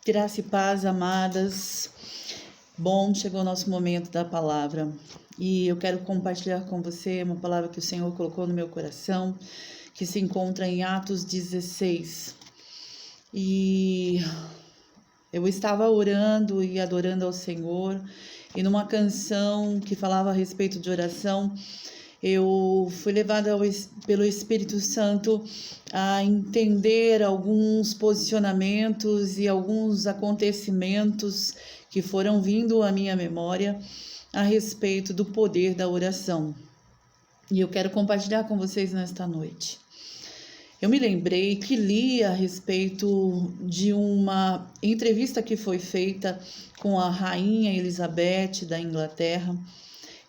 Graça e paz, amadas. Bom, chegou o nosso momento da palavra e eu quero compartilhar com você uma palavra que o Senhor colocou no meu coração, que se encontra em Atos 16. E eu estava orando e adorando ao Senhor, e numa canção que falava a respeito de oração, eu fui levada pelo Espírito Santo a entender alguns posicionamentos e alguns acontecimentos que foram vindo à minha memória a respeito do poder da oração. E eu quero compartilhar com vocês nesta noite. Eu me lembrei que li a respeito de uma entrevista que foi feita com a Rainha Elizabeth da Inglaterra.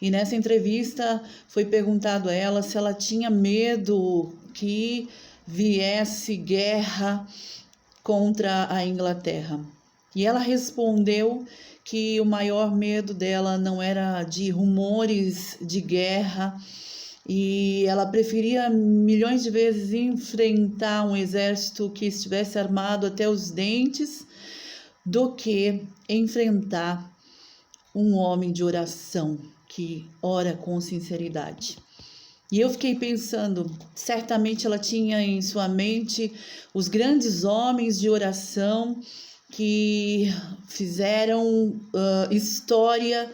E nessa entrevista foi perguntado a ela se ela tinha medo que viesse guerra contra a Inglaterra. E ela respondeu que o maior medo dela não era de rumores de guerra, e ela preferia milhões de vezes enfrentar um exército que estivesse armado até os dentes do que enfrentar um homem de oração que ora com sinceridade. E eu fiquei pensando, certamente ela tinha em sua mente os grandes homens de oração que fizeram história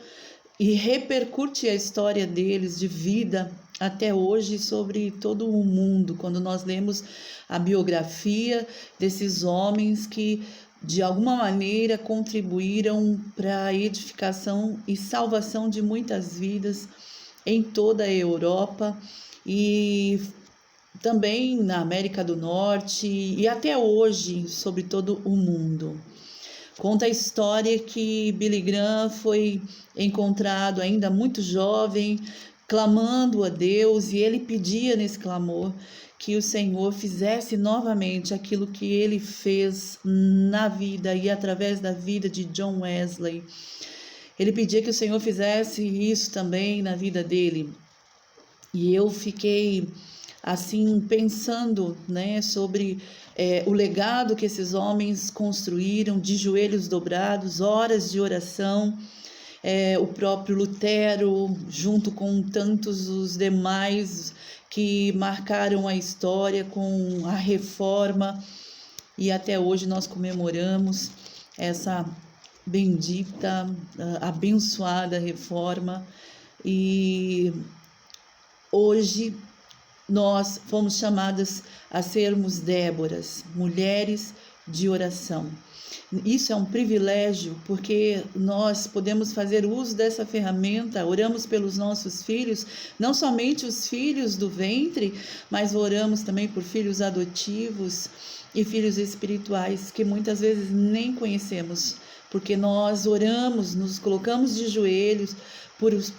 e repercute a história deles de vida até hoje sobre todo o mundo. Quando nós lemos a biografia desses homens que de alguma maneira contribuíram para a edificação e salvação de muitas vidas em toda a Europa e também na América do Norte e até hoje sobre todo o mundo. Conta a história que Billy Graham foi encontrado ainda muito jovem, clamando a Deus, e ele pedia nesse clamor que o Senhor fizesse novamente aquilo que ele fez na vida e através da vida de John Wesley. Ele pedia que o Senhor fizesse isso também na vida dele. E eu fiquei assim pensando, sobre o legado que esses homens construíram, de joelhos dobrados, horas de oração. O próprio Lutero, junto com tantos os demais que marcaram a história com a reforma, e até hoje nós comemoramos essa bendita, abençoada reforma. E hoje nós fomos chamadas a sermos Déboras, mulheres de oração. Isso é um privilégio, porque nós podemos fazer uso dessa ferramenta. Oramos pelos nossos filhos, não somente os filhos do ventre, mas oramos também por filhos adotivos e filhos espirituais que muitas vezes nem conhecemos, porque nós oramos, nos colocamos de joelhos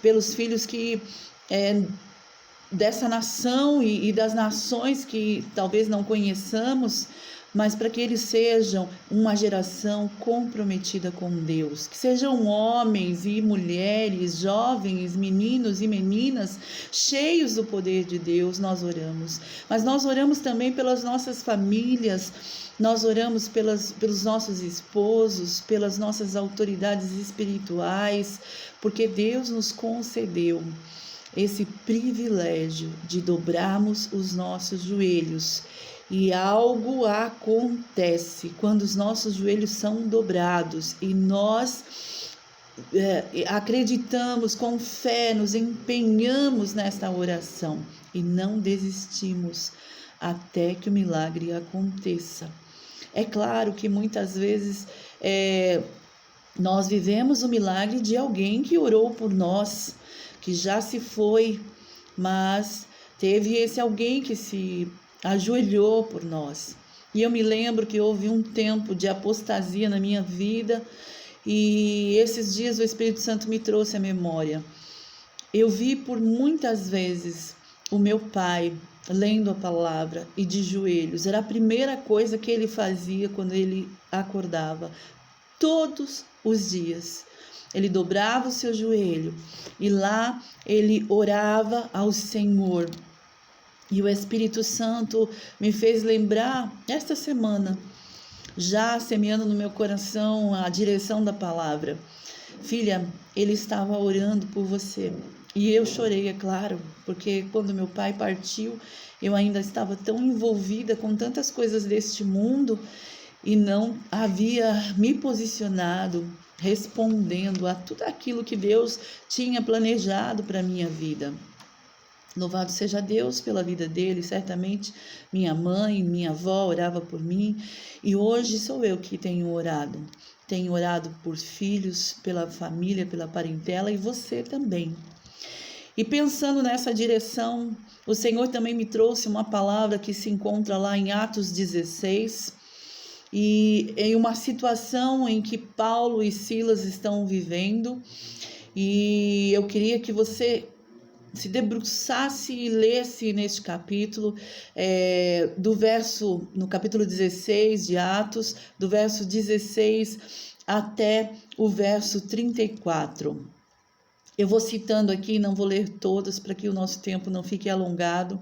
pelos filhos que dessa nação e das nações que talvez não conheçamos, mas para que eles sejam uma geração comprometida com Deus, que sejam homens e mulheres, jovens, meninos e meninas, cheios do poder de Deus. Nós oramos, mas nós oramos também pelas nossas famílias, nós oramos pelos nossos esposos, pelas nossas autoridades espirituais, porque Deus nos concedeu esse privilégio de dobrarmos os nossos joelhos. E algo acontece quando os nossos joelhos são dobrados e nós acreditamos, com fé, nos empenhamos nesta oração e não desistimos até que o milagre aconteça. É claro que muitas vezes nós vivemos o milagre de alguém que orou por nós, que já se foi, mas teve esse alguém que se ajoelhou por nós. E eu me lembro que houve um tempo de apostasia na minha vida, e esses dias o Espírito Santo me trouxe à memória. Eu vi por muitas vezes o meu pai lendo a palavra e de joelhos. Era a primeira coisa que ele fazia quando ele acordava, todos os dias. Ele dobrava o seu joelho e lá ele orava ao Senhor. E o Espírito Santo me fez lembrar esta semana já semeando no meu coração a direção da palavra. Filha, ele estava orando por você. E eu chorei, é claro, porque quando meu pai partiu, eu ainda estava tão envolvida com tantas coisas deste mundo e não havia me posicionado, respondendo a tudo aquilo que Deus tinha planejado para a minha vida. Louvado seja Deus pela vida dele, certamente minha mãe, minha avó orava por mim e hoje sou eu que tenho orado. Tenho orado por filhos, pela família, pela parentela e você também. E pensando nessa direção, o Senhor também me trouxe uma palavra que se encontra lá em Atos 16, e em uma situação em que Paulo e Silas estão vivendo, e eu queria que você se debruçasse e lesse neste capítulo, no capítulo 16 de Atos, do verso 16 até o verso 34. Eu vou citando aqui, não vou ler todas para que o nosso tempo não fique alongado,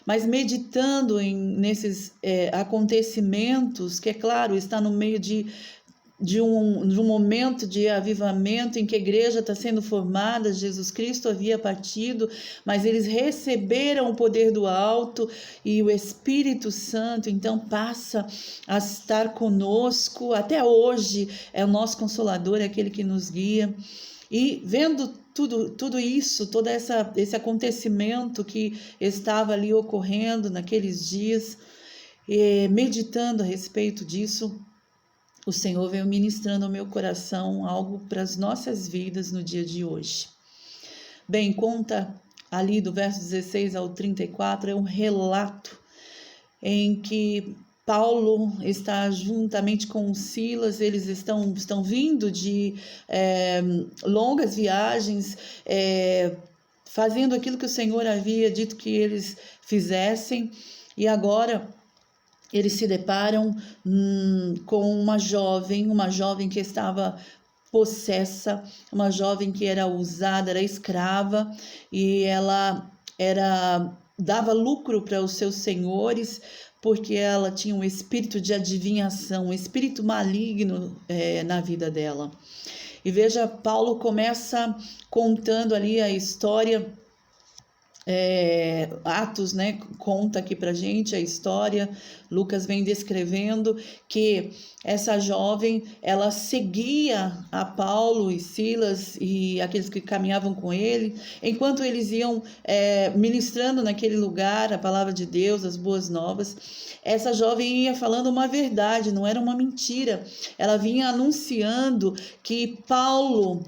mas meditando nesses acontecimentos, que é claro, está no meio de um momento de avivamento em que a igreja está sendo formada, Jesus Cristo havia partido, mas eles receberam o poder do alto e o Espírito Santo, então passa a estar conosco, até hoje é o nosso Consolador, é aquele que nos guia. E vendo tudo isso, todo esse acontecimento que estava ali ocorrendo naqueles dias, meditando a respeito disso, o Senhor veio ministrando ao meu coração algo para as nossas vidas no dia de hoje. Bem, conta ali do verso 16 ao 34, é um relato em que Paulo está juntamente com Silas, eles estão vindo de longas viagens, fazendo aquilo que o Senhor havia dito que eles fizessem, e agora eles se deparam com uma jovem que estava possessa, uma jovem que era usada, era escrava, e ela dava lucro para os seus senhores, porque ela tinha um espírito de adivinhação, um espírito maligno na vida dela. E veja, Paulo começa contando ali a história, Atos, né, conta aqui pra gente a história. Lucas vem descrevendo que essa jovem, ela seguia a Paulo e Silas e aqueles que caminhavam com ele, enquanto eles iam ministrando naquele lugar a palavra de Deus, as boas novas. Essa jovem ia falando uma verdade, não era uma mentira. Ela vinha anunciando que Paulo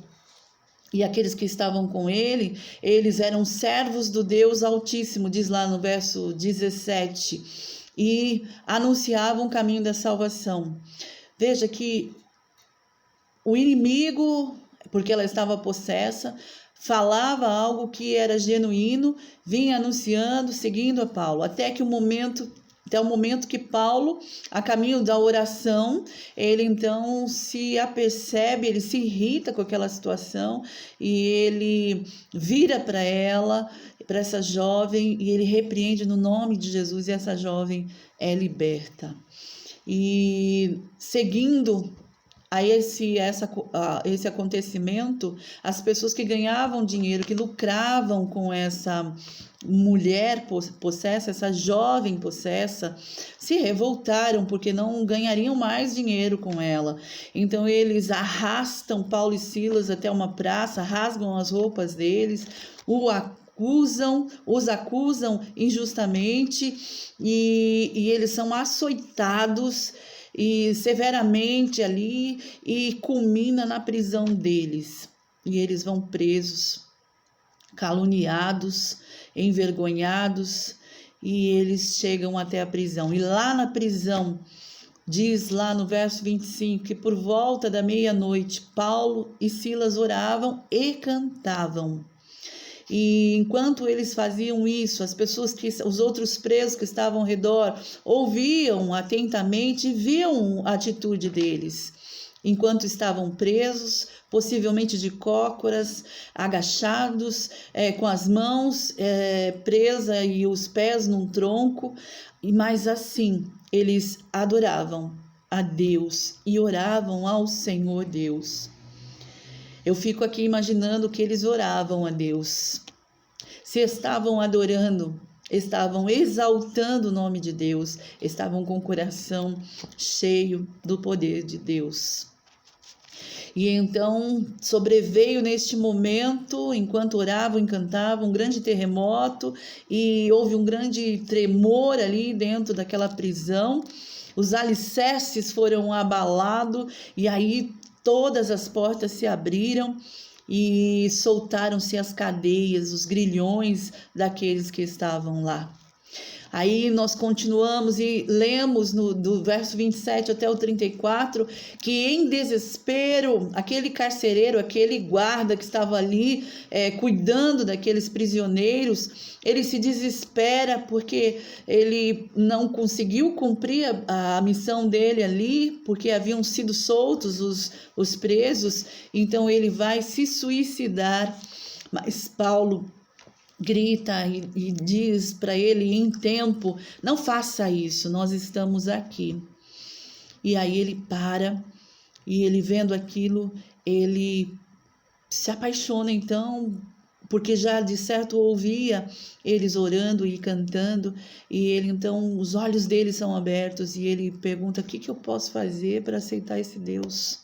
e aqueles que estavam com ele, eles eram servos do Deus Altíssimo, diz lá no verso 17, e anunciavam o caminho da salvação. Veja que o inimigo, porque ela estava possessa, falava algo que era genuíno, vinha anunciando, seguindo a Paulo, até o momento que Paulo, a caminho da oração, ele então se apercebe, ele se irrita com aquela situação e ele vira para ela, para essa jovem, e ele repreende no nome de Jesus, e essa jovem é liberta. E seguindo a esse acontecimento, as pessoas que ganhavam dinheiro, que lucravam com essa mulher possessa, essa jovem possessa, se revoltaram porque não ganhariam mais dinheiro com ela. Então eles arrastam Paulo e Silas até uma praça, rasgam as roupas deles, os acusam injustamente e eles são açoitados e severamente ali, e culmina na prisão deles. E eles vão presos, caluniados, envergonhados, e eles chegam até a prisão. E lá na prisão, diz lá no verso 25, que por volta da meia-noite, Paulo e Silas oravam e cantavam. E enquanto eles faziam isso, os outros presos que estavam ao redor ouviam atentamente e viam a atitude deles. Enquanto estavam presos, possivelmente de cócoras, agachados, com as mãos presas e os pés num tronco, mas assim eles adoravam a Deus e oravam ao Senhor Deus. Eu fico aqui imaginando que eles oravam a Deus. Se estavam adorando, estavam exaltando o nome de Deus, estavam com o coração cheio do poder de Deus. E então sobreveio neste momento, enquanto oravam e cantavam, um grande terremoto e houve um grande tremor ali dentro daquela prisão. Os alicerces foram abalados e aí todas as portas se abriram e soltaram-se as cadeias, os grilhões daqueles que estavam lá. Aí nós continuamos e lemos do verso 27 até o 34, que em desespero, aquele carcereiro, aquele guarda que estava ali cuidando daqueles prisioneiros, ele se desespera porque ele não conseguiu cumprir a missão dele ali, porque haviam sido soltos os presos, então ele vai se suicidar. Mas Paulo grita e diz para ele em tempo: não faça isso, nós estamos aqui. E aí ele para e ele vendo aquilo, ele se apaixona então, porque já de certo ouvia eles orando e cantando, e ele então, os olhos dele são abertos e ele pergunta: o que eu posso fazer para aceitar esse Deus?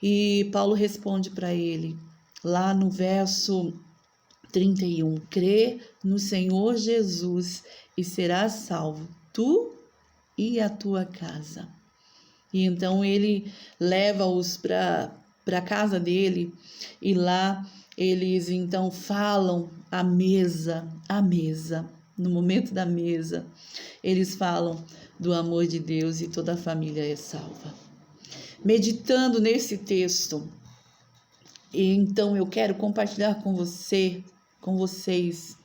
E Paulo responde para ele, lá no verso 31, crê no Senhor Jesus e serás salvo, tu e a tua casa. E então ele leva-os para a casa dele e lá eles então falam à mesa, no momento da mesa, eles falam do amor de Deus e toda a família é salva. Meditando nesse texto, então eu quero compartilhar com vocês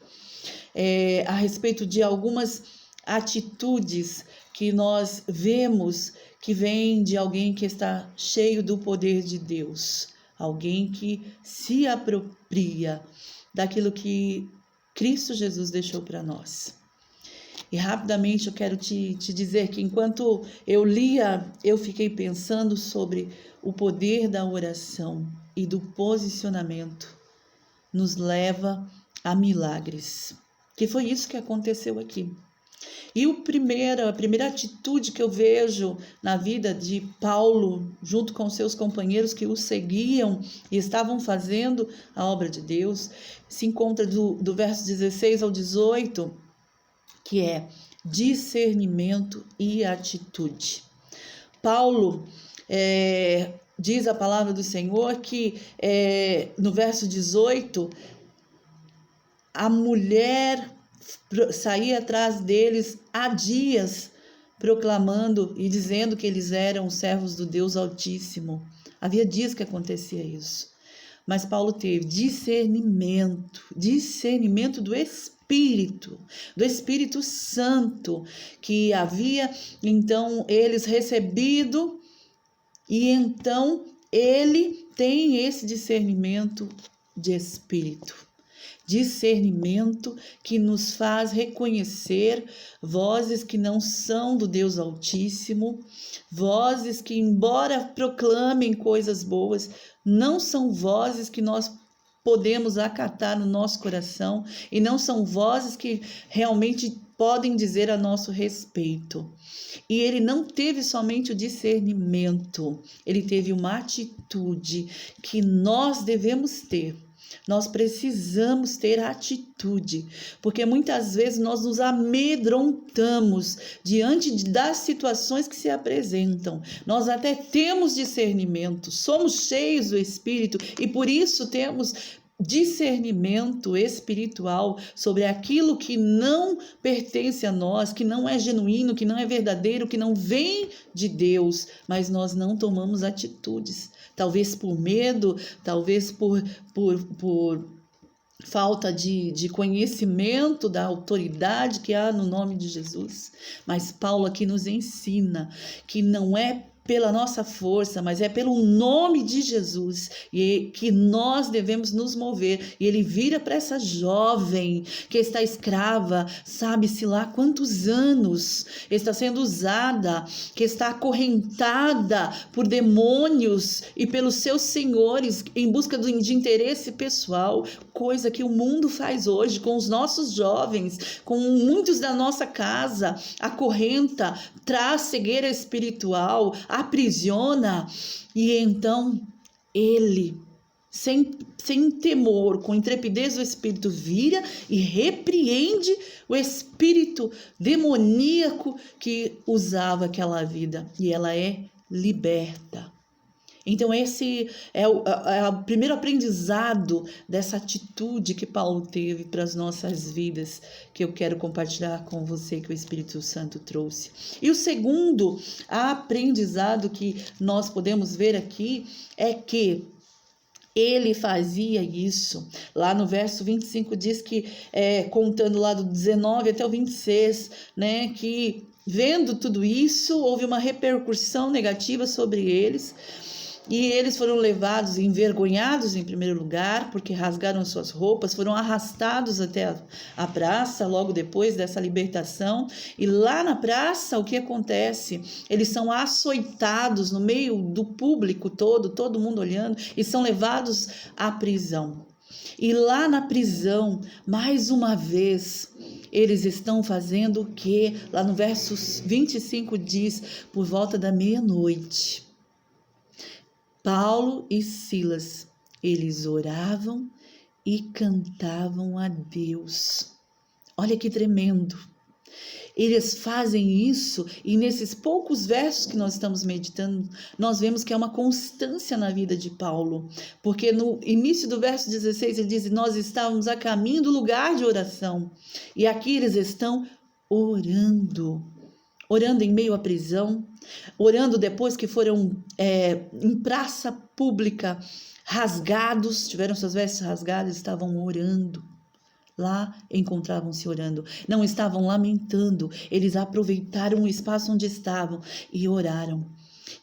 a respeito de algumas atitudes que nós vemos que vêm de alguém que está cheio do poder de Deus, alguém que se apropria daquilo que Cristo Jesus deixou para nós. E rapidamente eu quero te dizer que enquanto eu lia, eu fiquei pensando sobre o poder da oração e do posicionamento nos leva a milagres, que foi isso que aconteceu aqui. E a primeira atitude que eu vejo na vida de Paulo, junto com seus companheiros que o seguiam e estavam fazendo a obra de Deus, se encontra do verso 16 ao 18, que é discernimento e atitude. Paulo diz a palavra do Senhor que no verso 18, a mulher saía atrás deles há dias, proclamando e dizendo que eles eram servos do Deus Altíssimo. Havia dias que acontecia isso. Mas Paulo teve discernimento do Espírito Santo, que havia então eles recebido, e então ele tem esse discernimento de espírito. Discernimento que nos faz reconhecer vozes que não são do Deus Altíssimo, vozes que, embora proclamem coisas boas, não são vozes que nós podemos acatar no nosso coração e não são vozes que realmente podem dizer a nosso respeito. E ele não teve somente o discernimento, ele teve uma atitude que nós devemos ter. Nós precisamos ter atitude, porque muitas vezes nós nos amedrontamos diante das situações que se apresentam. Nós até temos discernimento, somos cheios do Espírito e por isso temos discernimento espiritual sobre aquilo que não pertence a nós, que não é genuíno, que não é verdadeiro, que não vem de Deus, mas nós não tomamos atitudes. Talvez por medo, talvez por falta de conhecimento da autoridade que há no nome de Jesus. Mas Paulo aqui nos ensina que não é pela nossa força, mas é pelo nome de Jesus e que nós devemos nos mover. E ele vira para essa jovem que está escrava, sabe-se lá quantos anos, está sendo usada, que está acorrentada por demônios e pelos seus senhores em busca de interesse pessoal, coisa que o mundo faz hoje com os nossos jovens, com muitos da nossa casa, acorrenta, traz cegueira espiritual, aprisiona, e então ele, sem temor, com intrepidez do espírito, vira e repreende o espírito demoníaco que usava aquela vida, e ela é liberta. Então esse é o primeiro aprendizado dessa atitude que Paulo teve para as nossas vidas, que eu quero compartilhar com você, que o Espírito Santo trouxe. E o segundo aprendizado que nós podemos ver aqui é que ele fazia isso. Lá no verso 25 diz que, contando lá do 19 até o 26, né, que vendo tudo isso, houve uma repercussão negativa sobre eles. E eles foram levados, envergonhados em primeiro lugar, porque rasgaram suas roupas, foram arrastados até a praça, logo depois dessa libertação. E lá na praça, o que acontece? Eles são açoitados no meio do público todo mundo olhando, e são levados à prisão. E lá na prisão, mais uma vez, eles estão fazendo o quê? Lá no verso 25 diz, por volta da meia-noite, Paulo e Silas, eles oravam e cantavam a Deus. Olha que tremendo. Eles fazem isso, e nesses poucos versos que nós estamos meditando, nós vemos que é uma constância na vida de Paulo. Porque no início do verso 16 ele diz, nós estávamos a caminho do lugar de oração. E aqui eles estão orando em meio à prisão, orando depois que foram em praça pública, rasgados, tiveram suas vestes rasgadas, estavam orando. Lá encontravam-se orando, não estavam lamentando, eles aproveitaram o espaço onde estavam e oraram.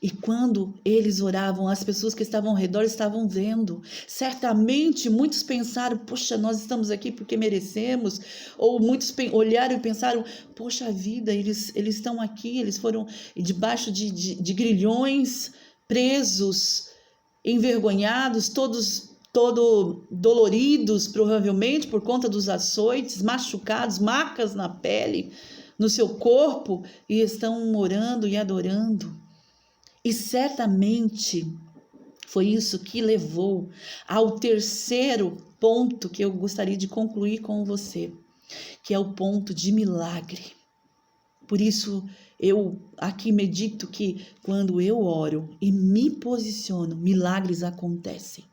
E quando eles oravam, as pessoas que estavam ao redor estavam vendo. Certamente muitos pensaram, poxa, nós estamos aqui porque merecemos. Ou muitos olharam e pensaram, poxa vida, eles estão aqui, eles foram debaixo de grilhões, presos, envergonhados, todos doloridos, provavelmente por conta dos açoites, machucados, marcas na pele, no seu corpo, e estão orando e adorando. E certamente foi isso que levou ao terceiro ponto que eu gostaria de concluir com você, que é o ponto de milagre. Por isso eu aqui medito que quando eu oro e me posiciono, milagres acontecem.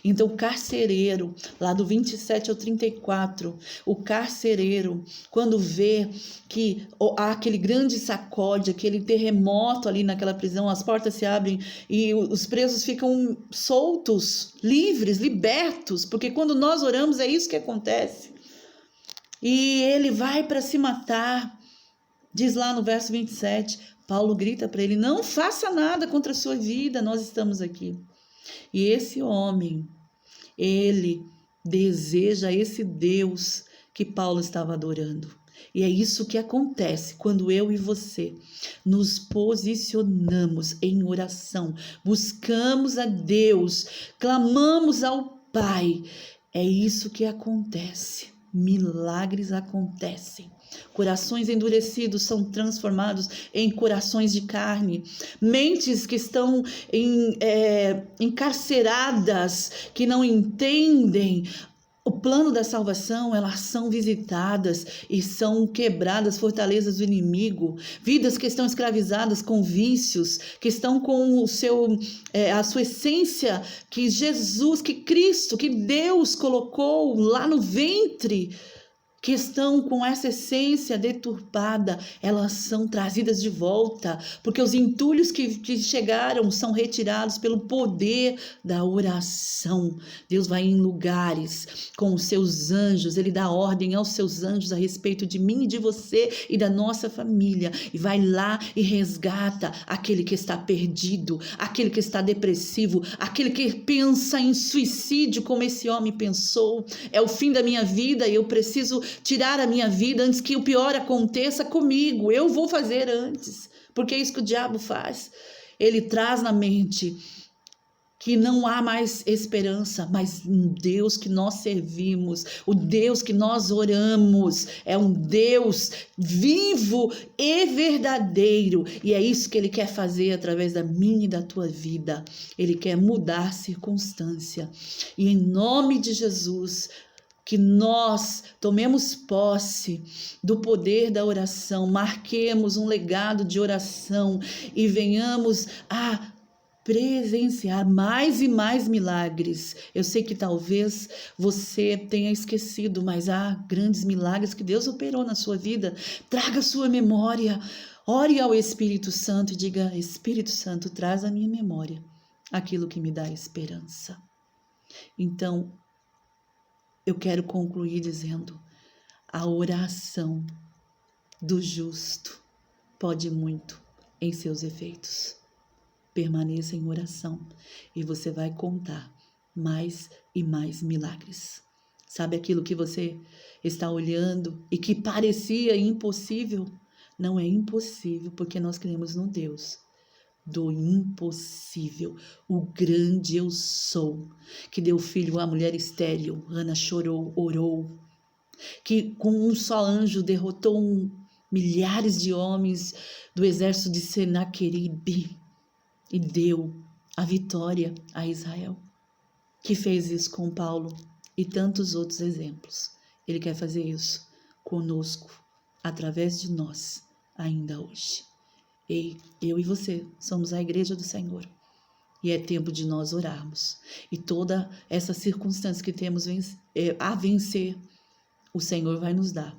Então o carcereiro, lá do 27 ao 34, o carcereiro, quando vê que há aquele grande sacode, aquele terremoto ali naquela prisão, as portas se abrem e os presos ficam soltos, livres, libertos, porque quando nós oramos é isso que acontece. E ele vai para se matar, diz lá no verso 27, Paulo grita para ele, não faça nada contra a sua vida, nós estamos aqui. E esse homem, ele deseja esse Deus que Paulo estava adorando. E é isso que acontece quando eu e você nos posicionamos em oração, buscamos a Deus, clamamos ao Pai. É isso que acontece. Milagres acontecem. Corações endurecidos são transformados em corações de carne. Mentes que estão encarceradas, que não entendem o plano da salvação, elas são visitadas e são quebradas fortalezas do inimigo. Vidas que estão escravizadas com vícios, que estão com a sua essência, que Jesus, que Cristo, que Deus colocou lá no ventre, que estão com essa essência deturpada, elas são trazidas de volta, porque os entulhos que chegaram são retirados pelo poder da oração. Deus vai em lugares com os seus anjos, Ele dá ordem aos seus anjos a respeito de mim e de você e da nossa família, e vai lá e resgata aquele que está perdido, aquele que está depressivo, aquele que pensa em suicídio como esse homem pensou. É o fim da minha vida e eu preciso tirar a minha vida antes que o pior aconteça comigo. Eu vou fazer antes, porque é isso que o diabo faz. Ele traz na mente que não há mais esperança, mas um Deus que nós servimos, o Deus que nós oramos, é um Deus vivo e verdadeiro, e é isso que Ele quer fazer através da minha e da tua vida. Ele quer mudar a circunstância, e em nome de Jesus, que nós tomemos posse do poder da oração, marquemos um legado de oração e venhamos a presenciar mais e mais milagres. Eu sei que talvez você tenha esquecido, mas há grandes milagres que Deus operou na sua vida. Traga a sua memória, ore ao Espírito Santo e diga: Espírito Santo, traz à minha memória aquilo que me dá esperança. Então, eu quero concluir dizendo: a oração do justo pode muito em seus efeitos. Permaneça em oração e você vai contar mais e mais milagres. Sabe aquilo que você está olhando e que parecia impossível? Não é impossível, porque nós cremos no Deus do impossível, o grande eu sou, que deu filho à mulher estéril. Ana chorou, orou, que com um só anjo derrotou milhares de homens do exército de Senaqueribe e deu a vitória a Israel, que fez isso com Paulo e tantos outros exemplos. Ele quer fazer isso conosco, através de nós, ainda hoje. Ei, eu e você somos a igreja do Senhor, e é tempo de nós orarmos, e toda essa circunstância que temos a vencer, o Senhor vai nos dar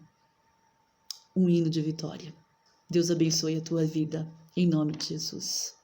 um hino de vitória. Deus abençoe a tua vida, em nome de Jesus.